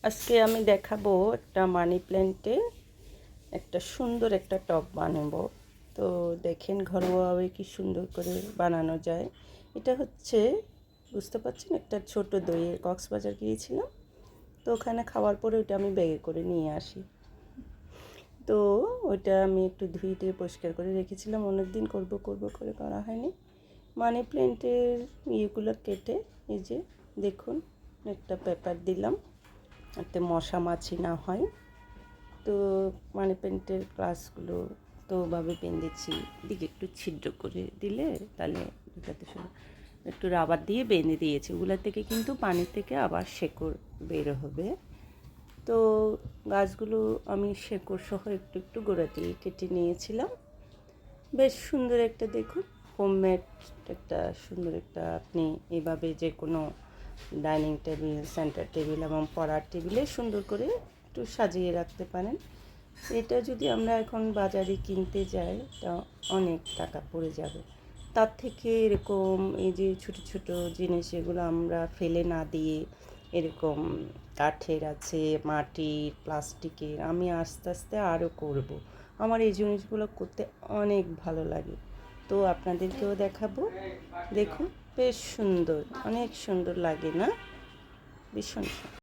আজকে আমি দেখাবো একটা মানি প্ল্যান্টে একটা সুন্দর একটা টব বানাবো। তো দেখেন ঘরোয়াভাবে কি সুন্দর করে বানানো যায়। এটা হচ্ছে বুঝতে পারছেন, একটা ছোট দইয়ে কক্সবাজার গিয়েছিলাম, তো ওখানে খাওয়ার পরে ওটা আমি ব্যাগে করে নিয়ে আসি। তো ওইটা আমি একটু ধুয়ে দিয়ে পরিষ্কার করে রেখেছিলাম, অনেক দিন করব করব করে করা হয়নি। মানি প্ল্যান্টের ইয়েগুলো কেটে এই যে দেখুন একটা পেপার দিলাম যাতে মশা মাছি না হয়। তো মানি প্ল্যান্টের গ্লাসগুলো তো ওভাবে বেঁধেছি, দিকে একটু ছিদ্র করে দিলে তাহলে ঢুকাতে একটু রাবার দিয়ে বেঁধে দিয়েছি। ওগুলো থেকে কিন্তু পানি থেকে আবার শেকড় বের হবে। তো গাছগুলো আমি শেকড় সহ একটু একটু গোড়া দিয়ে কেটে নিয়েছিলাম। বেশ সুন্দর একটা দেখুন হোমমেড একটা সুন্দর একটা, আপনি এভাবে যে কোনো ডাইনিং টেবিল, সেন্টার টেবিল এবং পড়ার টেবিলে সুন্দর করে একটু সাজিয়ে রাখতে পারেন। এটা যদি আমরা এখন বাজারে কিনতে যাই তা অনেক টাকা পড়ে যাবে। তার থেকে এরকম এই যে ছোটো ছোটো জিনিস, এগুলো আমরা ফেলে না দিয়ে এরকম কাঠের আছে, মাটির, প্লাস্টিকের, আমি আস্তে আস্তে আরও করব। আমার এই জিনিসগুলো করতে অনেক ভালো লাগে, তো আপনাদেরকেও দেখাবো। দেখুন বেশ সুন্দর, অনেক সুন্দর লাগে না? ভীষণ সুন্দর।